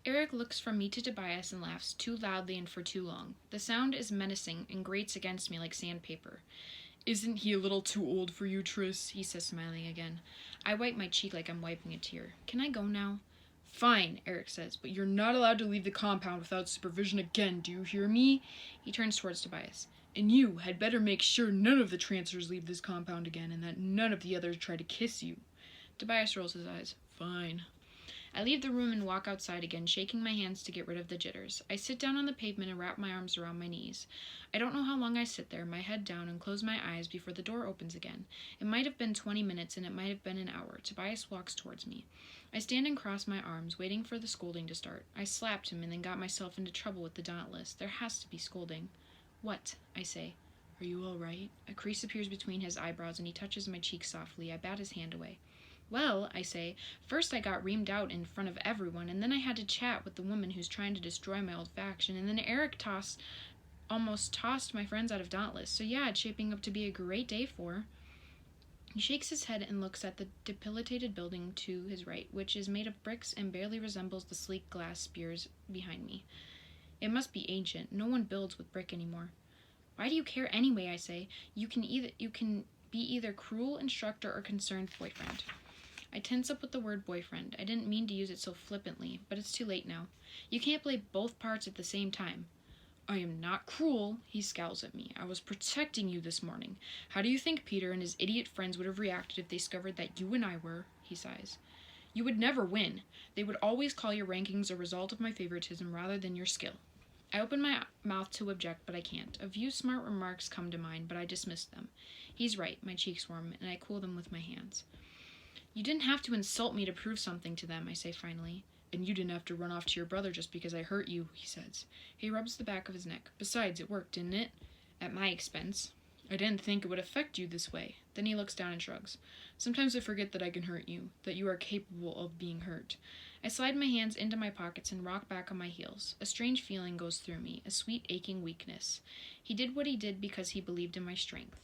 Eric looks from me to Tobias and laughs too loudly and for too long. The sound is menacing and grates against me like sandpaper. Isn't he a little too old for you, Tris? He says, smiling again. I wipe my cheek like I'm wiping a tear. Can I go now? Fine, Eric says, but you're not allowed to leave the compound without supervision again, do you hear me? He turns towards Tobias. And you had better make sure none of the transfers leave this compound again and that none of the others try to kiss you. Tobias rolls his eyes. Fine. I leave the room and walk outside again, shaking my hands to get rid of the jitters. I sit down on the pavement and wrap my arms around my knees. I don't know how long I sit there, my head down, and close my eyes before the door opens again. It might have been 20 minutes, and it might have been an hour. Tobias walks towards me. I stand and cross my arms, waiting for the scolding to start. I slapped him and then got myself into trouble with the dauntless. There has to be scolding. What? I say. Are you all right? A crease appears between his eyebrows, and he touches my cheek softly. I bat his hand away. Well, I say, first I got reamed out in front of everyone, and then I had to chat with the woman who's trying to destroy my old faction, and then Eric almost tossed my friends out of Dauntless, so yeah, it's shaping up to be a great day for. He shakes his head and looks at the dilapidated building to his right, which is made of bricks and barely resembles the sleek glass spires behind me. It must be ancient. No one builds with brick anymore. Why do you care anyway, I say? You can be either cruel instructor or concerned boyfriend. I tense up with the word boyfriend. I didn't mean to use it so flippantly, but it's too late now. You can't play both parts at the same time. I am not cruel, he scowls at me. I was protecting you this morning. How do you think Peter and his idiot friends would have reacted if they discovered that you and I were, he sighs. You would never win. They would always call your rankings a result of my favoritism rather than your skill. I open my mouth to object, but I can't. A few smart remarks come to mind, but I dismiss them. He's right, my cheeks warm, and I cool them with my hands. You didn't have to insult me to prove something to them, I say finally. And you didn't have to run off to your brother just because I hurt you, he says. He rubs the back of his neck. Besides, it worked, didn't it? At my expense. I didn't think it would affect you this way. Then he looks down and shrugs. Sometimes I forget that I can hurt you, that you are capable of being hurt. I slide my hands into my pockets and rock back on my heels. A strange feeling goes through me, a sweet, aching weakness. He did what he did because he believed in my strength.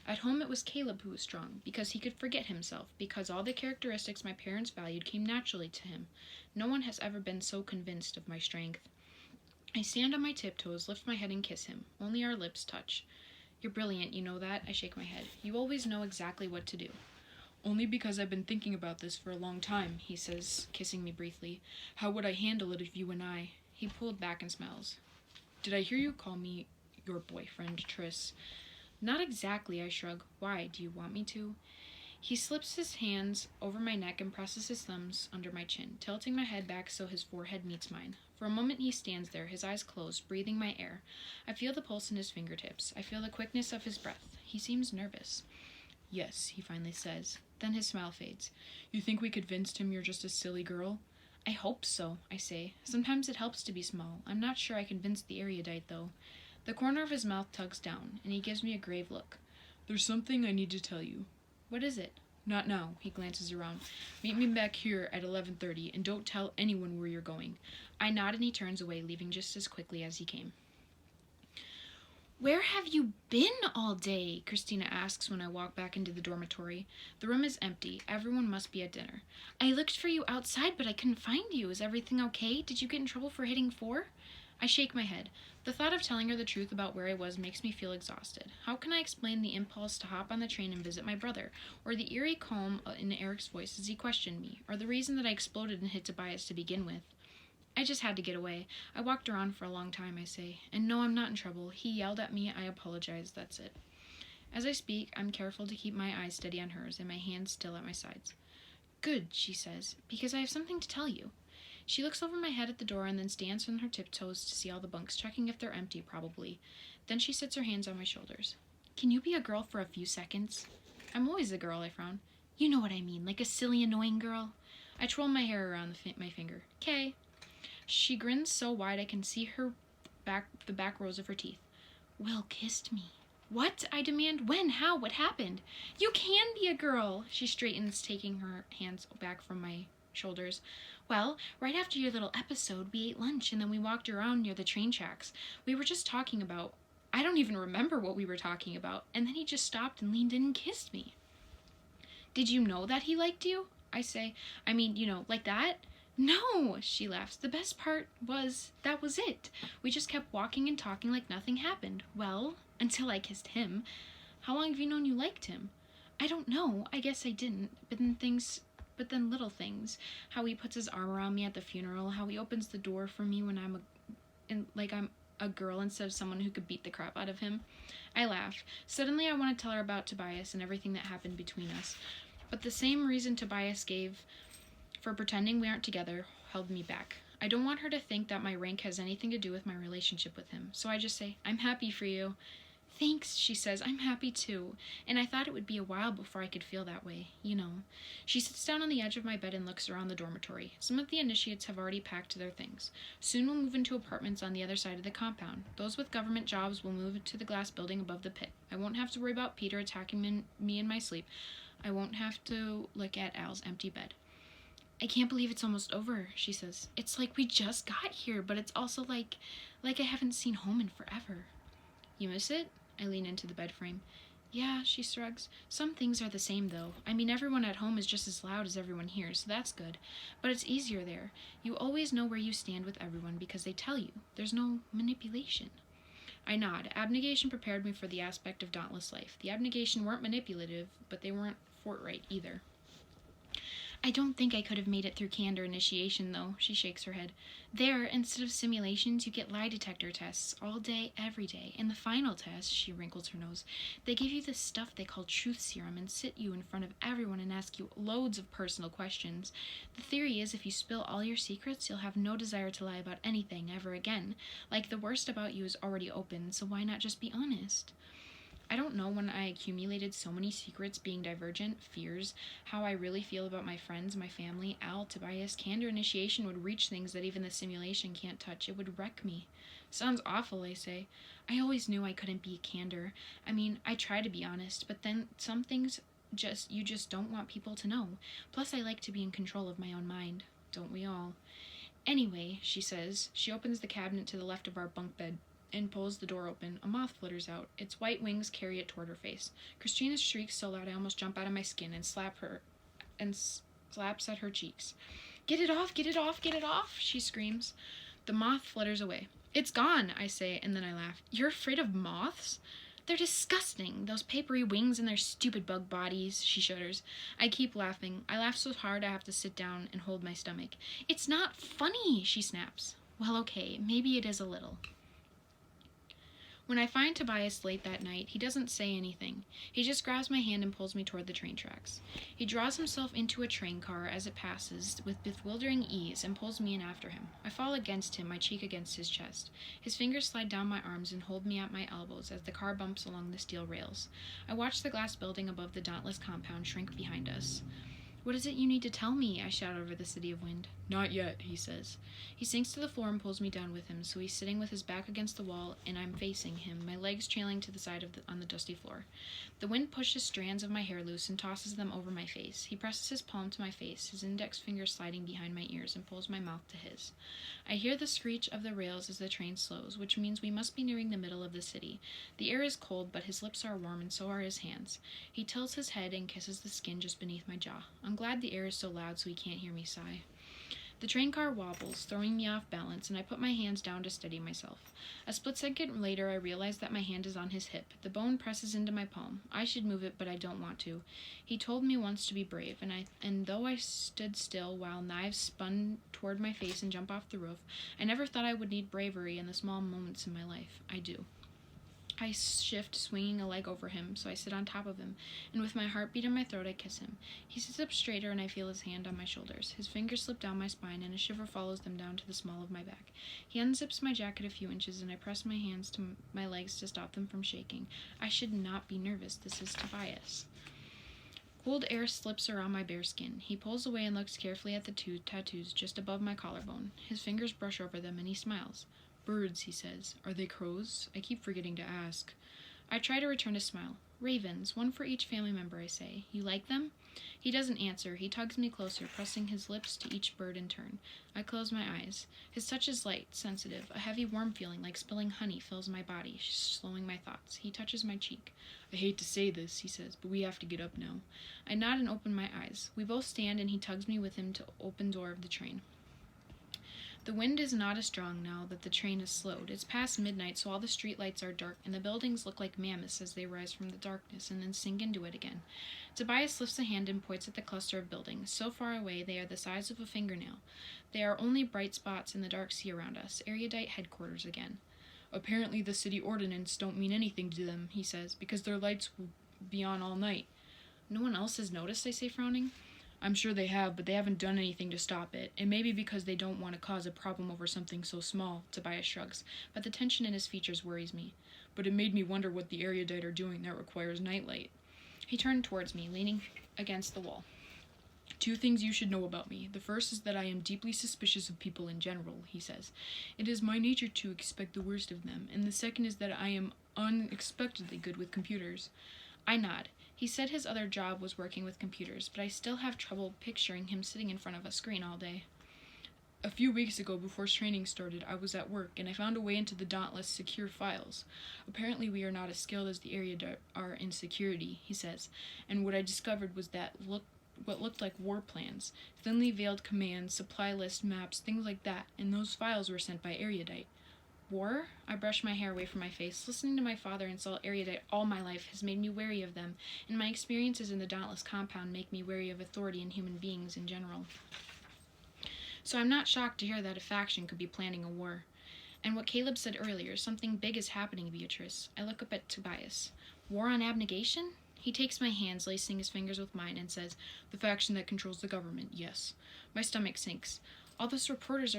At home it was Caleb who was strong, because he could forget himself, because all the characteristics my parents valued came naturally to him. No one has ever been so convinced of my strength. I stand on my tiptoes, lift my head and kiss him. Only our lips touch. You're brilliant, you know that? I shake my head. You always know exactly what to do. Only because I've been thinking about this for a long time, he says, kissing me briefly. How would I handle it if you and I... He pulled back and smiles. Did I hear you call me your boyfriend, Tris? Not exactly, I shrug. Why? Do you want me to? He slips his hands over my neck and presses his thumbs under my chin, tilting my head back so his forehead meets mine. For a moment he stands there, his eyes closed, breathing my air. I feel the pulse in his fingertips. I feel the quickness of his breath. He seems nervous. Yes, he finally says. Then his smile fades. You think we convinced him you're just a silly girl? I hope so, I say. Sometimes it helps to be small. I'm not sure I convinced the erudite, though. The corner of his mouth tugs down, and he gives me a grave look. There's something I need to tell you. What is it? Not now, he glances around. Meet me back here at 11:30, and don't tell anyone where you're going. I nod and he turns away, leaving just as quickly as he came. Where have you been all day? Christina asks when I walk back into the dormitory. The room is empty. Everyone must be at dinner. I looked for you outside, but I couldn't find you. Is everything okay? Did you get in trouble for hitting 4? I shake my head. The thought of telling her the truth about where I was makes me feel exhausted. How can I explain the impulse to hop on the train and visit my brother, or the eerie calm in Eric's voice as he questioned me, or the reason that I exploded and hit Tobias to begin with? I just had to get away. I walked around for a long time, I say. And no, I'm not in trouble. He yelled at me. I apologize. That's it. As I speak, I'm careful to keep my eyes steady on hers and my hands still at my sides. Good, she says, because I have something to tell you. She looks over my head at the door and then stands on her tiptoes to see all the bunks, checking if they're empty, probably. Then she sits her hands on my shoulders. Can you be a girl for a few seconds? I'm always a girl, I frown. You know what I mean, like a silly, annoying girl. I twirl my hair around my finger. 'Kay. She grins so wide I can see the back rows of her teeth. Will kissed me. What? I demand. When? How? What happened? You can be a girl. She straightens, taking her hands back from my shoulders. Well, right after your little episode, we ate lunch and then we walked around near the train tracks. We were just talking about... I don't even remember what we were talking about. And then he just stopped and leaned in and kissed me. Did you know that he liked you? I say, like that? No, she laughs. The best part was that was it. We just kept walking and talking like nothing happened. Well, until I kissed him. How long have you known you liked him? I don't know. I guess I didn't. But then little things. How he puts his arm around me at the funeral, how he opens the door for me when I'm a girl instead of someone who could beat the crap out of him. I laugh. Suddenly I want to tell her about Tobias and everything that happened between us. But the same reason Tobias gave for pretending we aren't together held me back. I don't want her to think that my rank has anything to do with my relationship with him, so I just say, I'm happy for you. Thanks, she says. I'm happy too. And I thought it would be a while before I could feel that way, you know. She sits down on the edge of my bed and looks around the dormitory. Some of the initiates have already packed their things. Soon we'll move into apartments on the other side of the compound. Those with government jobs will move to the glass building above the pit. I won't have to worry about Peter attacking me in my sleep. I won't have to look at Al's empty bed. I can't believe it's almost over, she says. It's like we just got here, but it's also like I haven't seen home in forever. You miss it? I lean into the bed frame. Yeah, she shrugs. Some things are the same, though. I mean, everyone at home is just as loud as everyone here, so that's good. But it's easier there. You always know where you stand with everyone because they tell you. There's no manipulation. I nod. Abnegation prepared me for the aspect of dauntless life. The abnegation weren't manipulative, but they weren't forthright either. I don't think I could have made it through candor initiation, though, she shakes her head. There, instead of simulations, you get lie detector tests all day, every day. And the final test, she wrinkles her nose, they give you this stuff they call truth serum and sit you in front of everyone and ask you loads of personal questions. The theory is if you spill all your secrets, you'll have no desire to lie about anything ever again. Like the worst about you is already open, so why not just be honest? I don't know when I accumulated so many secrets being divergent, fears, how I really feel about my friends, my family, Al, Tobias. Candor initiation would reach things that even the simulation can't touch. It would wreck me. Sounds awful, I say. I always knew I couldn't be candor. I mean, I try to be honest, but then some things you just don't want people to know. Plus, I like to be in control of my own mind. Don't we all? Anyway, she says. She opens the cabinet to the left of our bunk bed and pulls the door open. A moth flutters out. Its white wings carry it toward her face. Christina shrieks so loud I almost jump out of my skin and slaps at her cheeks. Get it off, get it off, get it off, she screams. The moth flutters away. It's gone, I say, and then I laugh. You're afraid of moths? They're disgusting, those papery wings and their stupid bug bodies, she shudders. I keep laughing. I laugh so hard I have to sit down and hold my stomach. It's not funny, she snaps. Well, okay, maybe it is a little. When I find Tobias late that night, he doesn't say anything. He just grabs my hand and pulls me toward the train tracks. He draws himself into a train car as it passes with bewildering ease and pulls me in after him. I fall against him, my cheek against his chest. His fingers slide down my arms and hold me at my elbows as the car bumps along the steel rails. I watch the glass building above the dauntless compound shrink behind us. What is it you need to tell me? I shout over the city of wind. Not yet, he says. He sinks to the floor and pulls me down with him, so he's sitting with his back against the wall, and I'm facing him, my legs trailing to the side on the dusty floor. The wind pushes strands of my hair loose and tosses them over my face. He presses his palm to my face, his index finger sliding behind my ears, and pulls my mouth to his. I hear the screech of the rails as the train slows, which means we must be nearing the middle of the city. The air is cold, but his lips are warm, and so are his hands. He tilts his head and kisses the skin just beneath my jaw. I'm glad the air is so loud so he can't hear me sigh. The train car wobbles, throwing me off balance, and I put my hands down to steady myself. A split second later, I realize that my hand is on his hip. The bone presses into my palm. I should move it, but I don't want to. He told me once to be brave, and though I stood still while knives spun toward my face and jumped off the roof, I never thought I would need bravery in the small moments in my life. I do. I shift, swinging a leg over him, so I sit on top of him, and with my heartbeat in my throat, I kiss him. He sits up straighter, and I feel his hand on my shoulders. His fingers slip down my spine, and a shiver follows them down to the small of my back. He unzips my jacket a few inches, and I press my hands to my legs to stop them from shaking. I should not be nervous. This is Tobias. Cold air slips around my bare skin. He pulls away and looks carefully at the two tattoos just above my collarbone. His fingers brush over them, and he smiles. Birds, he says. Are they crows? I keep forgetting to ask. I try to return his smile. Ravens, one for each family member, I say. You like them? He doesn't answer. He tugs me closer, pressing his lips to each bird in turn. I close my eyes. His touch is light, sensitive. A heavy, warm feeling like spilling honey fills my body, slowing my thoughts. He touches my cheek. I hate to say this, he says, but we have to get up now. I nod and open my eyes. We both stand, and he tugs me with him to open door of the train. The wind is not as strong now that the train has slowed. It's past midnight, so all the street lights are dark, and the buildings look like mammoths as they rise from the darkness and then sink into it again. Tobias lifts a hand and points at the cluster of buildings. So far away, they are the size of a fingernail. They are only bright spots in the dark sea around us. Erudite headquarters again. Apparently the city ordinance don't mean anything to them, he says, because their lights will be on all night. No one else has noticed, I say, frowning. I'm sure they have, but they haven't done anything to stop it. It may be because they don't want to cause a problem over something so small, Tobias shrugs, but the tension in his features worries me. But it made me wonder what the erudite are doing that requires nightlight. He turned towards me, leaning against the wall. 2 things you should know about me. The first is that I am deeply suspicious of people in general, he says. It is my nature to expect the worst of them, and the second is that I am unexpectedly good with computers. I nod. He said his other job was working with computers, but I still have trouble picturing him sitting in front of a screen all day. A few weeks ago, before training started, I was at work, and I found a way into the Dauntless secure files. Apparently we are not as skilled as the erudite are in security, he says, and what I discovered was that what looked like war plans, thinly veiled commands, supply list maps, things like that, and those files were sent by erudite. War? I brush my hair away from my face. Listening to my father insult erudite all my life has made me wary of them, and my experiences in the Dauntless compound make me wary of authority in human beings in general. So I'm not shocked to hear that a faction could be planning a war. And what Caleb said earlier, something big is happening, Beatrice. I look up at Tobias. War on abnegation? He takes my hands, lacing his fingers with mine, and says, The faction that controls the government, yes. My stomach sinks. All those reporters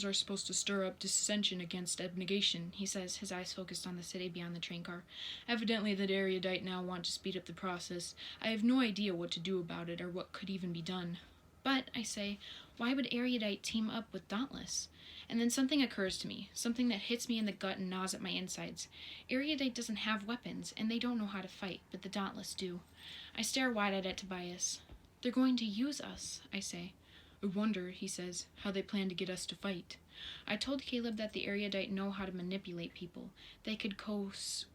are supposed to stir up dissension against abnegation, he says, his eyes focused on the city beyond the train car. Evidently the erudite now want to speed up the process. I have no idea what to do about it or what could even be done. But, I say, why would erudite team up with Dauntless? And then something occurs to me, something that hits me in the gut and gnaws at my insides. Erudite doesn't have weapons, and they don't know how to fight, but the Dauntless do. I stare wide-eyed at Tobias. They're going to use us, I say. I wonder, he says, how they plan to get us to fight. I told Caleb that the erudite know how to manipulate people. They could coerce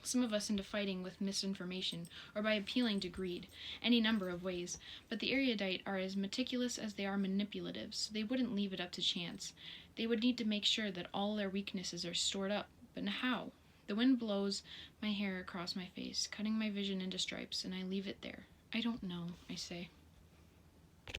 some of us into fighting with misinformation, or by appealing to greed, any number of ways. But the erudite are as meticulous as they are manipulative, so they wouldn't leave it up to chance. They would need to make sure that all their weaknesses are stored up. But how? The wind blows my hair across my face, cutting my vision into stripes, and I leave it there. I don't know, I say.